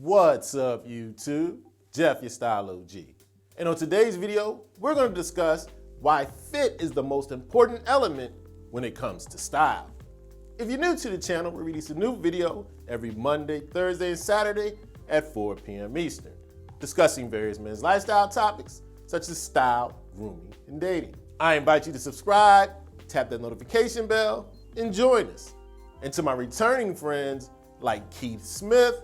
What's up, YouTube? Jeff, your Style O.G. And on today's video, we're going to discuss why fit is the most important element when it comes to style. If you're new to the channel, we release a new video every Monday, Thursday, and Saturday at 4 p.m. Eastern, discussing various men's lifestyle topics such as style, grooming, and dating. I invite you to subscribe, tap that notification bell, and join us. And to my returning friends like Keith Smith,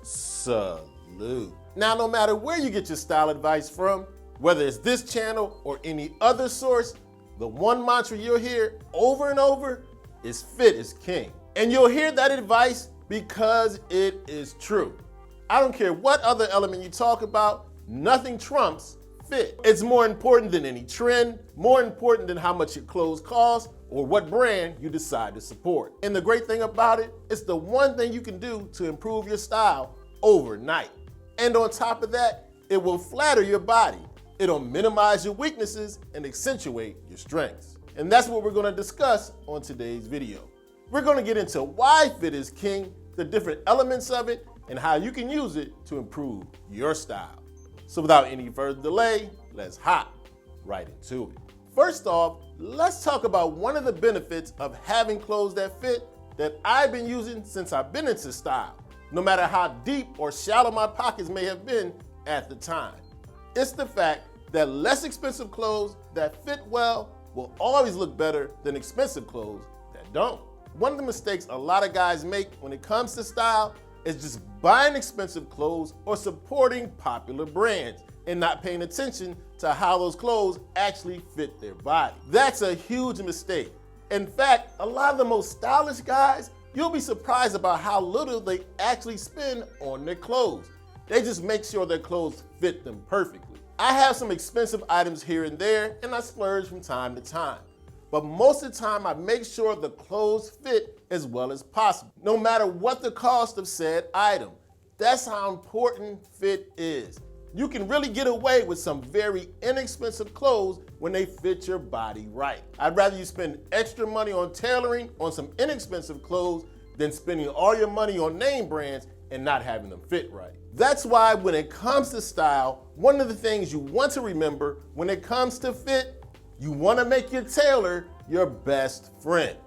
salute. Now, no matter where you get your style advice from, whether it's this channel or any other source, the one mantra you'll hear over and over is fit is king. And you'll hear that advice because it is true. I don't care what other element you talk about, nothing trumps fit. It's more important than any trend, more important than how much your clothes cost or what brand you decide to support. And the great thing about it, it's the one thing you can do to improve your style overnight. And on top of that, it will flatter your body. It'll minimize your weaknesses and accentuate your strengths. And that's what we're gonna discuss on today's video. We're gonna get into why fit is king, the different elements of it, and how you can use it to improve your style. So without any further delay, let's hop right into it. First off, let's talk about one of the benefits of having clothes that fit that I've been using since I've been into style, no matter how deep or shallow my pockets may have been at the time. It's the fact that less expensive clothes that fit well will always look better than expensive clothes that don't. One of the mistakes a lot of guys make when it comes to style is just buying expensive clothes or supporting popular brands and not paying attention to how those clothes actually fit their body. That's a huge mistake. In fact, a lot of the most stylish guys, you'll be surprised about how little they actually spend on their clothes. They just make sure their clothes fit them perfectly. I have some expensive items here and there, and I splurge from time to time. But most of the time, I make sure the clothes fit as well as possible, no matter what the cost of said item. That's how important fit is. You can really get away with some very inexpensive clothes when they fit your body right. I'd rather you spend extra money on tailoring on some inexpensive clothes than spending all your money on name brands and not having them fit right. That's why when it comes to style, one of the things you want to remember when it comes to fit, you want to make your tailor your best friend.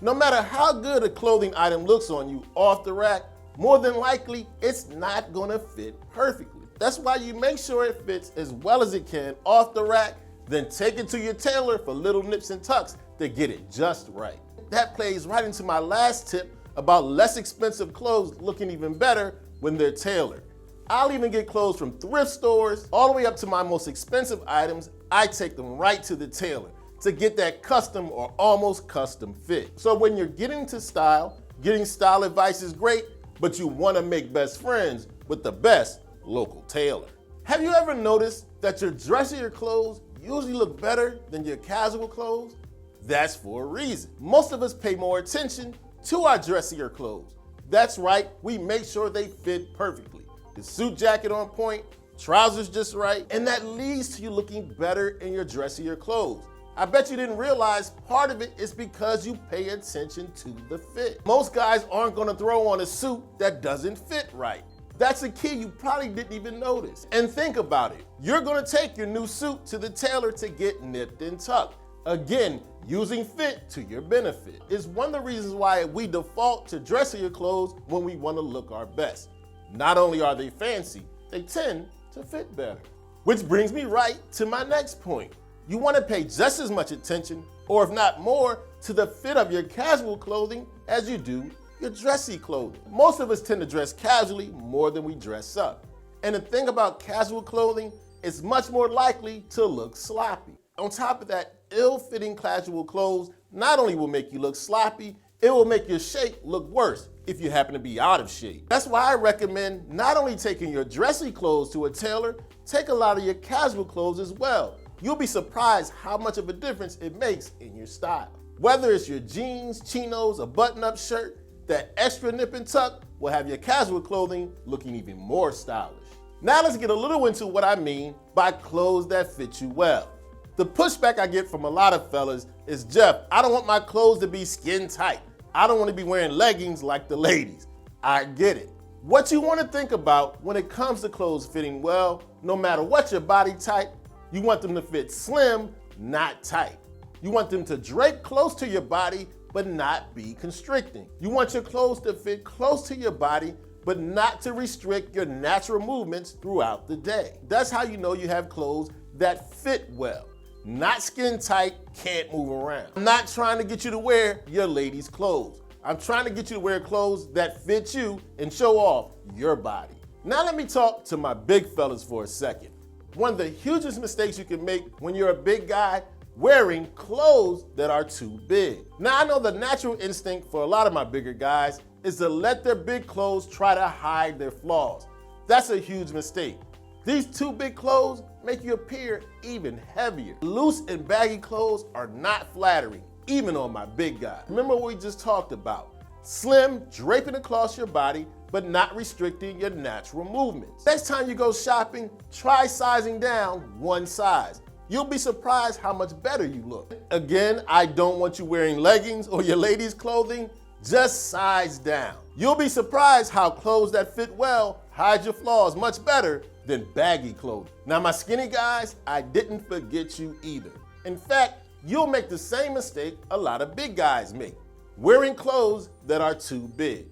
No matter how good a clothing item looks on you off the rack, more than likely, it's not gonna fit perfectly. That's why you make sure it fits as well as it can off the rack, then take it to your tailor for little nips and tucks to get it just right. That plays right into my last tip about less expensive clothes looking even better when they're tailored. I'll even get clothes from thrift stores all the way up to my most expensive items. I take them right to the tailor to get that custom or almost custom fit. So when you're getting to style, getting style advice is great, but you want to make best friends with the best local tailor. Have you ever noticed that your dressier clothes usually look better than your casual clothes? That's for a reason. Most of us pay more attention to our dressier clothes. That's right, we make sure they fit perfectly. The suit jacket on point, trousers just right, and that leads to you looking better in your dressier clothes. I bet you didn't realize part of it is because you pay attention to the fit. Most guys aren't gonna throw on a suit that doesn't fit right. That's a key you probably didn't even notice. And think about it. You're gonna take your new suit to the tailor to get nipped and tucked. Again, using fit to your benefit is one of the reasons why we default to dressier clothes when we wanna look our best. Not only are they fancy, they tend to fit better. Which brings me right to my next point. You wanna pay just as much attention, or if not more, to the fit of your casual clothing as you do your dressy clothing. Most of us tend to dress casually more than we dress up. And the thing about casual clothing, it's much more likely to look sloppy. On top of that, ill-fitting casual clothes not only will make you look sloppy, it will make your shape look worse if you happen to be out of shape. That's why I recommend not only taking your dressy clothes to a tailor, take a lot of your casual clothes as well. You'll be surprised how much of a difference it makes in your style. Whether it's your jeans, chinos, a button-up shirt, that extra nip and tuck will have your casual clothing looking even more stylish. Now let's get a little into what I mean by clothes that fit you well. The pushback I get from a lot of fellas is, Jeff, I don't want my clothes to be skin tight. I don't want to be wearing leggings like the ladies. I get it. What you want to think about when it comes to clothes fitting well, no matter what your body type, you want them to fit slim, not tight. You want them to drape close to your body, but not be constricting. You want your clothes to fit close to your body, but not to restrict your natural movements throughout the day. That's how you know you have clothes that fit well. Not skin tight, can't move around. I'm not trying to get you to wear your ladies' clothes. I'm trying to get you to wear clothes that fit you and show off your body. Now let me talk to my big fellas for a second. One of the hugest mistakes you can make when you're a big guy, wearing clothes that are too big. Now I know the natural instinct for a lot of my bigger guys is to let their big clothes try to hide their flaws. That's a huge mistake. These too big clothes make you appear even heavier. Loose and baggy clothes are not flattering, even on my big guy. Remember what we just talked about. Slim, draping across your body, but not restricting your natural movements. Next time you go shopping, try sizing down one size. You'll be surprised how much better you look. Again, I don't want you wearing leggings or your ladies' clothing, just size down. You'll be surprised how clothes that fit well hide your flaws much better than baggy clothing. Now my skinny guys, I didn't forget you either. In fact, you'll make the same mistake a lot of big guys make, wearing clothes that are too big.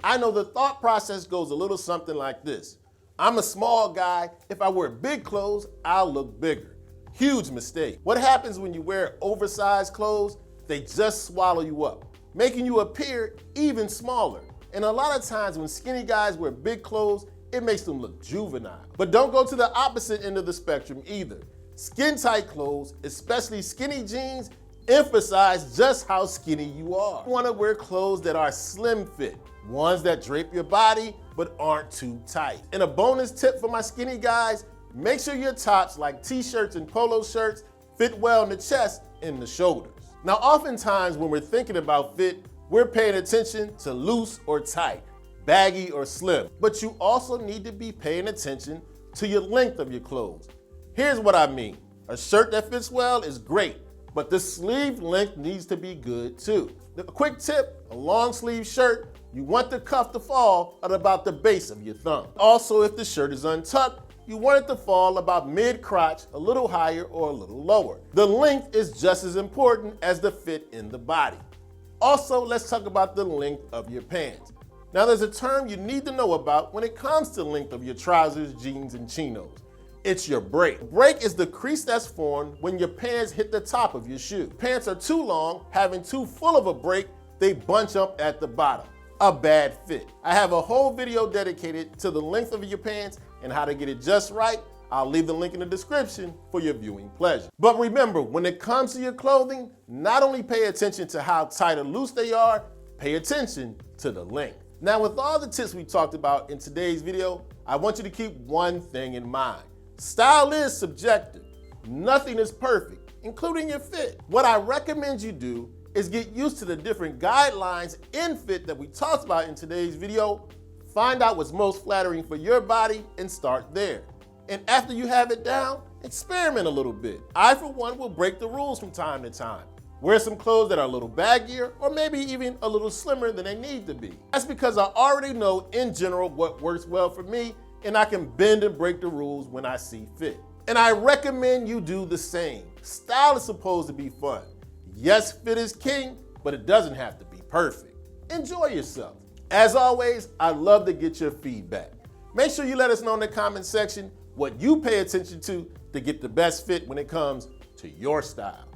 I know the thought process goes a little something like this. I'm a small guy, if I wear big clothes, I'll look bigger. Huge mistake. What happens when you wear oversized clothes? They just swallow you up, making you appear even smaller. And a lot of times when skinny guys wear big clothes, it makes them look juvenile. But don't go to the opposite end of the spectrum either. Skin tight clothes, especially skinny jeans, emphasize just how skinny you are. You want to wear clothes that are slim fit, ones that drape your body but aren't too tight. And a bonus tip for my skinny guys, make sure your tops like t-shirts and polo shirts fit well in the chest and the shoulders. Now oftentimes when we're thinking about fit, we're paying attention to loose or tight, baggy or slim, but you also need to be paying attention to your length of your clothes. Here's what I mean. A shirt that fits well is great, but the sleeve length needs to be good too. A quick tip, a long sleeve shirt, you want the cuff to fall at about the base of your thumb. Also, if the shirt is untucked, you want it to fall about mid-crotch, a little higher or a little lower. The length is just as important as the fit in the body. Also, let's talk about the length of your pants. Now there's a term you need to know about when it comes to the length of your trousers, jeans, and chinos. It's your break. Break is the crease that's formed when your pants hit the top of your shoe. Pants are too long, having too full of a break, they bunch up at the bottom. A bad fit. I have a whole video dedicated to the length of your pants and how to get it just right. I'll leave the link in the description for your viewing pleasure. But remember, when it comes to your clothing, not only pay attention to how tight or loose they are, pay attention to the length. Now with all the tips we talked about in today's video, I want you to keep one thing in mind. Style is subjective. Nothing is perfect, including your fit. What I recommend you do is get used to the different guidelines in fit that we talked about in today's video, find out what's most flattering for your body, and start there. And after you have it down, experiment a little bit. I, for one, will break the rules from time to time. Wear some clothes that are a little baggier or maybe even a little slimmer than they need to be. That's because I already know in general what works well for me, and I can bend and break the rules when I see fit. And I recommend you do the same. Style is supposed to be fun. Yes, fit is king, but it doesn't have to be perfect. Enjoy yourself. As always, I'd love to get your feedback. Make sure you let us know in the comment section what you pay attention to get the best fit when it comes to your style.